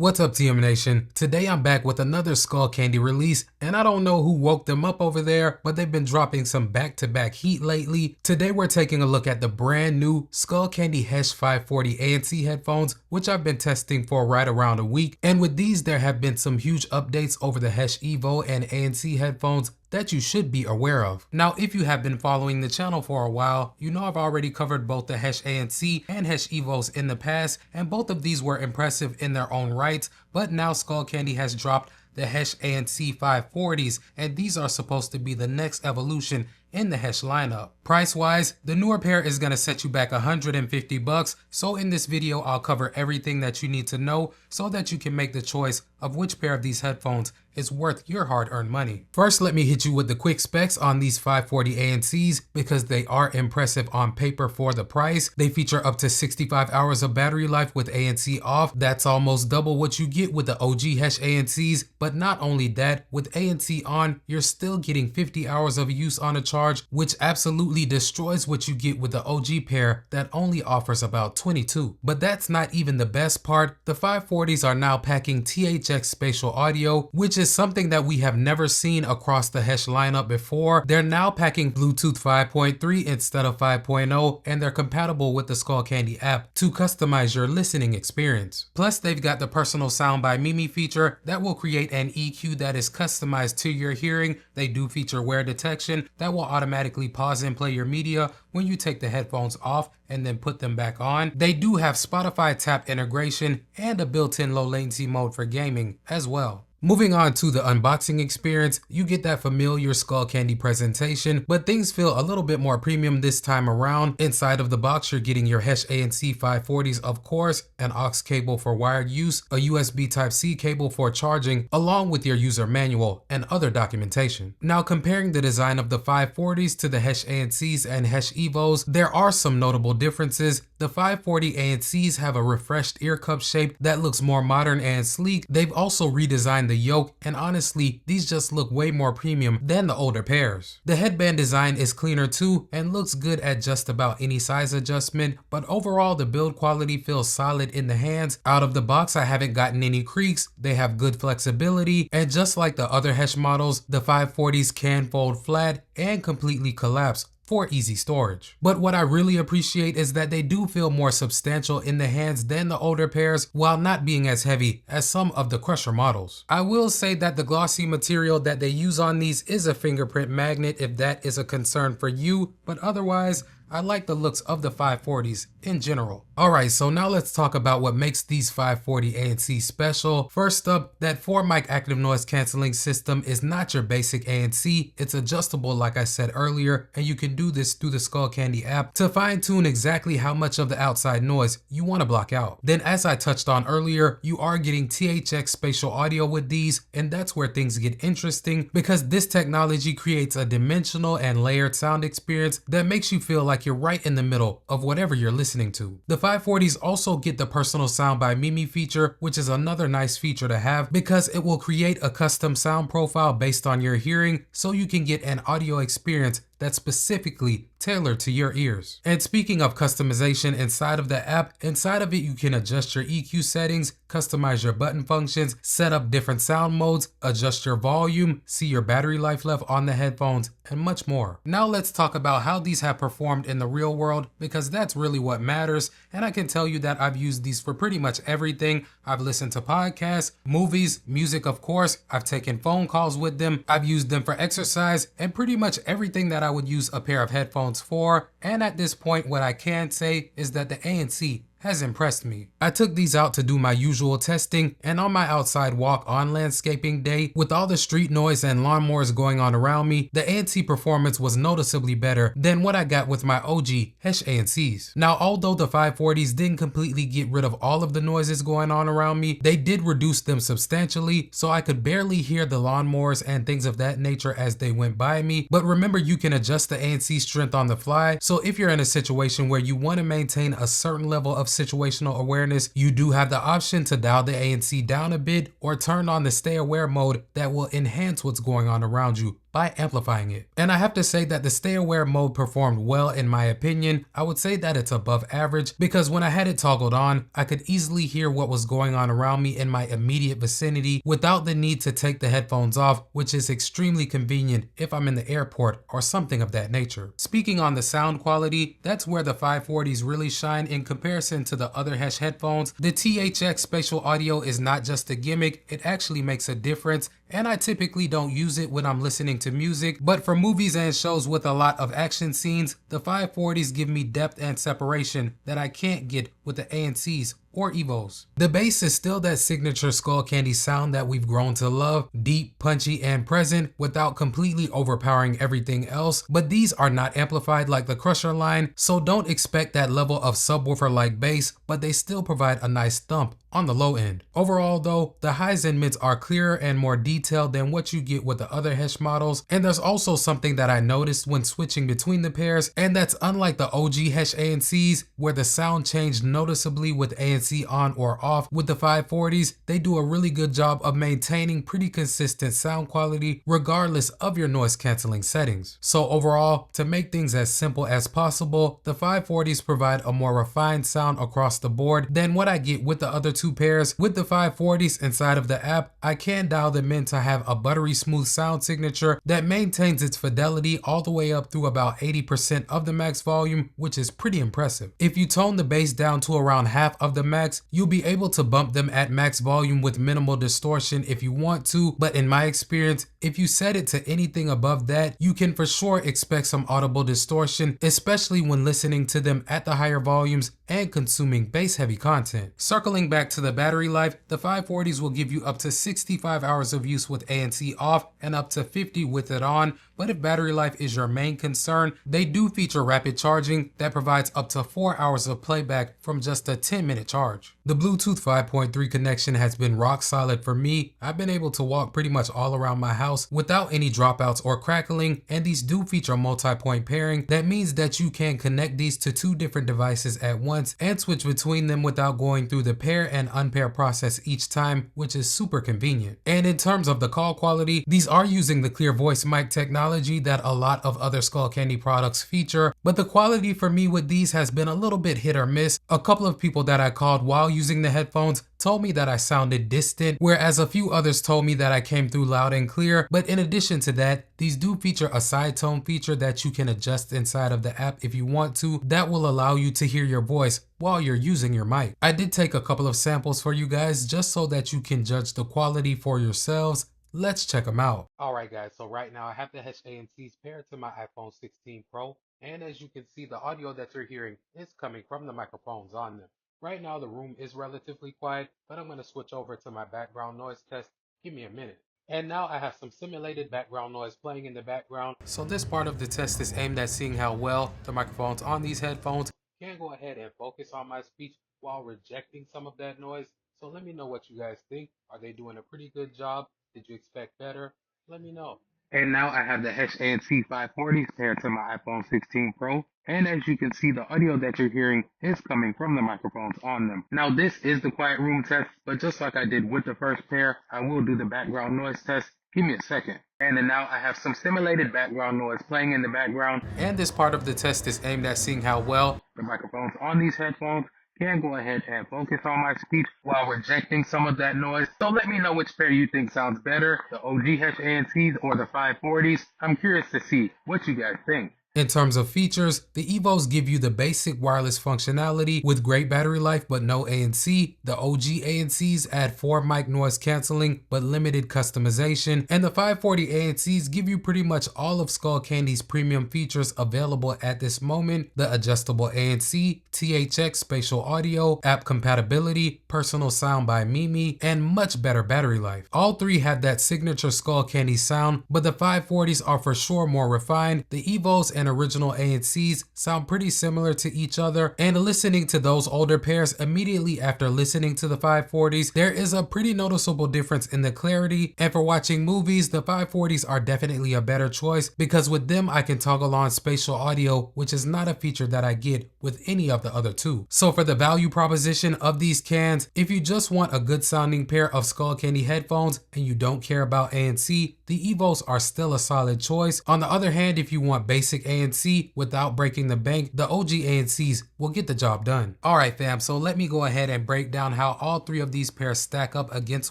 What's up, TM Nation? Today I'm back with another Skullcandy release, and I don't know who woke them up over there, but they've been dropping some back-to-back heat lately. Today we're taking a look at the brand new Skullcandy Hesh 540 ANC headphones, which I've been testing for right around a week. And with these, there have been some huge updates over the Hesh EVO and ANC headphones that you should be aware of. Now, if you have been following the channel for a while, you know I've already covered both the Hesh ANC and Hesh EVOs in the past, and both of these were impressive in their own rights, but now Skullcandy has dropped the Hesh ANC 540s, and these are supposed to be the next evolution in the Hesh lineup. Price-wise, the newer pair is going to set you back $150, so in this video I'll cover everything that you need to know so that you can make the choice of which pair of these headphones is worth your hard-earned money. First, let me hit you with the quick specs on these 540 ANCs because they are impressive on paper for the price. They feature up to 65 hours of battery life with ANC off. That's almost double what you get with the OG Hesh ANCs, but not only that, with ANC on, you're still getting 50 hours of use on a charge, which absolutely destroys what you get with the OG pair that only offers about 22. But that's not even the best part. The 540s are now packing THX spatial audio, which is something that we have never seen across the Hesh lineup before. They're now packing Bluetooth 5.3 instead of 5.0, and they're compatible with the Skullcandy app to customize your listening experience. Plus, they've got the personal sound by Mimi feature that will create an EQ that is customized to your hearing. They do feature wear detection that will automatically pause and play your media when you take the headphones off and then put them back on. They do have Spotify tap integration and a built-in low latency mode for gaming as well. Moving on to the unboxing experience, you get that familiar Skullcandy presentation, but things feel a little bit more premium this time around. Inside of the box, you're getting your Hesh ANC 540s, of course, an aux cable for wired use, a USB Type-C cable for charging, along with your user manual and other documentation. Now, comparing the design of the 540s to the Hesh ANCs and Hesh EVOs, there are some notable differences. The 540 ANCs have a refreshed ear cup shape that looks more modern and sleek. They've also redesigned the yoke, and honestly, these just look way more premium than the older pairs. The headband design is cleaner too and looks good at just about any size adjustment, but overall the build quality feels solid in the hands. Out of the box, I haven't gotten any creaks. They have good flexibility, and just like the other Hesh models, the 540s can fold flat and completely collapse for easy storage. But what I really appreciate is that they do feel more substantial in the hands than the older pairs while not being as heavy as some of the Crusher models. I will say that the glossy material that they use on these is a fingerprint magnet if that is a concern for you, but otherwise, I like the looks of the 540s in general. Alright, so now let's talk about what makes these 540 ANC special. First up, that 4-mic active noise cancelling system is not your basic ANC. It's adjustable like I said earlier, and you can do this through the Skullcandy app to fine tune exactly how much of the outside noise you want to block out. Then, as I touched on earlier, you are getting THX spatial audio with these, and that's where things get interesting because this technology creates a dimensional and layered sound experience that makes you feel like you're right in the middle of whatever you're listening to. The 540s also get the personal sound by Mimi feature, which is another nice feature to have because it will create a custom sound profile based on your hearing so you can get an audio experience that's specifically tailored to your ears. And speaking of customization inside of the app, inside of it you can adjust your EQ settings, customize your button functions, set up different sound modes, adjust your volume, see your battery life left on the headphones, and much more. Now let's talk about how these have performed in the real world because that's really what matters, and I can tell you that I've used these for pretty much everything. I've listened to podcasts, movies, music of course, I've taken phone calls with them, I've used them for exercise, and pretty much everything that I would use a pair of headphones for. And at this point, what I can say is that the ANC has impressed me. I took these out to do my usual testing, and on my outside walk on landscaping day, with all the street noise and lawnmowers going on around me, the ANC Performance was noticeably better than what I got with my OG Hesh ANCs. Now, although the 540s didn't completely get rid of all of the noises going on around me, they did reduce them substantially, so I could barely hear the lawnmowers and things of that nature as they went by me. But remember, you can adjust the ANC strength on the fly, so if you're in a situation where you want to maintain a certain level of situational awareness, you do have the option to dial the ANC down a bit or turn on the stay aware mode that will enhance what's going on around you by amplifying it. And I have to say that the stay aware mode performed well in my opinion. I would say that it's above average because when I had it toggled on, I could easily hear what was going on around me in my immediate vicinity without the need to take the headphones off, which is extremely convenient if I'm in the airport or something of that nature. Speaking on the sound quality, that's where the 540s really shine in comparison to the other Hesh headphones. The THX spatial audio is not just a gimmick, it actually makes a difference, and I typically don't use it when I'm listening to music, but for movies and shows with a lot of action scenes, the 540s give me depth and separation that I can't get with the ANCs or EVOs. The bass is still that signature Skullcandy sound that we've grown to love, deep, punchy, and present without completely overpowering everything else, but these are not amplified like the Crusher line, so don't expect that level of subwoofer-like bass, but they still provide a nice thump on the low end. Overall though, the highs and mids are clearer and more detailed than what you get with the other Hesh models, and there's also something that I noticed when switching between the pairs, and that's unlike the OG Hesh ANCs where the sound changed noticeably with ANC on or off. With the 540s, they do a really good job of maintaining pretty consistent sound quality regardless of your noise canceling settings. So overall, to make things as simple as possible, the 540s provide a more refined sound across the board than what I get with the other two pairs. With the 540s inside of the app, I can dial them in to have a buttery smooth sound signature that maintains its fidelity all the way up through about 80% of the max volume, which is pretty impressive. If you tone the bass down to around half of the max, you'll be able to bump them at max volume with minimal distortion if you want to, but in my experience, if you set it to anything above that, you can for sure expect some audible distortion, especially when listening to them at the higher volumes and consuming bass heavy content. Circling back to the battery life, the 540s will give you up to 65 hours of use with ANC off and up to 50 with it on, but if battery life is your main concern, they do feature rapid charging that provides up to 4 hours of playback from just a 10-minute charge. The Bluetooth 5.3 connection has been rock solid for me. I've been able to walk pretty much all around my house without any dropouts or crackling, and these do feature multi-point pairing. That means that you can connect these to two different devices at once and switch between them without going through the pair and unpair process each time, which is super convenient. And in terms of the call quality, these are using the clear voice mic technology that a lot of other Skullcandy products feature, but the quality for me with these has been a little bit hit or miss. A couple of people that I called while using the headphones told me that I sounded distant, whereas a few others told me that I came through loud and clear. But in addition to that, these do feature a side tone feature that you can adjust inside of the app if you want to, that will allow you to hear your voice while you're using your mic. I did take a couple of samples for you guys just so that you can judge the quality for yourselves. Let's check them out. Alright guys, so right now I have the Hesh ANCs paired to my iPhone 16 Pro, and as you can see, the audio that you're hearing is coming from the microphones on them. Right now the room is relatively quiet, but I'm going to switch over to my background noise test. Give me a minute. And now I have some simulated background noise playing in the background. So this part of the test is aimed at seeing how well the microphones on these headphones can go ahead and focus on my speech while rejecting some of that noise. So let me know what you guys think. Are they doing a pretty good job? Did you expect better? Let me know. And now I have the Hesh ANC 540s paired to my iPhone 16 Pro. And as you can see, the audio that you're hearing is coming from the microphones on them. Now this is the quiet room test, but just like I did with the first pair, I will do the background noise test. Give me a second. And then now I have some simulated background noise playing in the background. And this part of the test is aimed at seeing how well the microphones on these headphones can go ahead and focus on my speech while rejecting some of that noise. So let me know which pair you think sounds better, the OG Hesh ANCs or the 540s. I'm curious to see what you guys think. In terms of features, the EVOs give you the basic wireless functionality with great battery life but no ANC. The OG ANCs add 4 mic noise cancelling but limited customization, and the 540 ANCs give you pretty much all of Skullcandy's premium features available at this moment: the adjustable ANC, THX spatial audio, app compatibility, personal sound by Mimi, and much better battery life. All three have that signature Skullcandy sound, but the 540s are for sure more refined. The EVOs and original ANCs sound pretty similar to each other, and listening to those older pairs immediately after listening to the 540s, there is a pretty noticeable difference in the clarity. And for watching movies, the 540s are definitely a better choice because with them I can toggle on spatial audio, which is not a feature that I get with any of the other two. So for the value proposition of these cans, if you just want a good sounding pair of Skullcandy headphones and you don't care about ANC, the EVOs are still a solid choice. On the other hand, if you want basic ANC without breaking the bank, the OG ANCs will get the job done. Alright fam, so let me go ahead and break down how all three of these pairs stack up against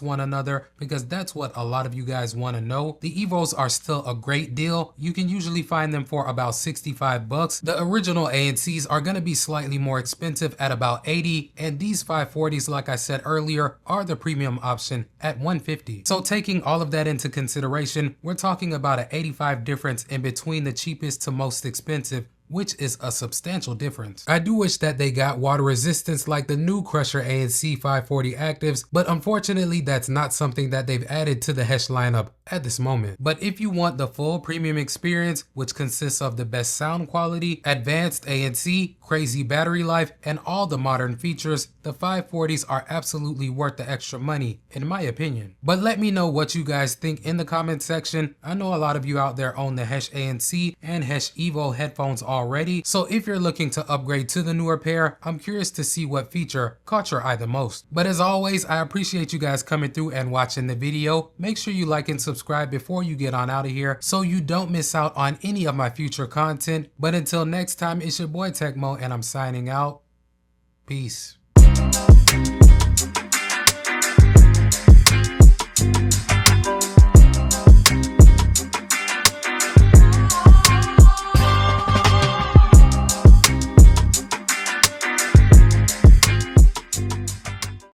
one another, because that's what a lot of you guys want to know. The EVOs are still a great deal. You can usually find them for about 65 bucks. The original ANCs are going to be slightly more expensive at about 80, and these 540s, like I said earlier, are the premium option at 150. So taking all of that into consideration, we're talking about an 85 difference in between the cheapest to most expensive, which is a substantial difference. I do wish that they got water resistance like the new Crusher ANC 540 actives, but unfortunately that's not something that they've added to the Hesh lineup at this moment. But if you want the full premium experience, which consists of the best sound quality, advanced ANC, crazy battery life, and all the modern features, the 540s are absolutely worth the extra money, in my opinion. But let me know what you guys think in the comment section. I know a lot of you out there own the Hesh ANC and Hesh EVO headphones already, so if you're looking to upgrade to the newer pair, I'm curious to see what feature caught your eye the most. But as always, I appreciate you guys coming through and watching the video. Make sure you like and subscribe before you get on out of here so you don't miss out on any of my future content. But until next time, it's your boy Tecmo and I'm signing out. Peace.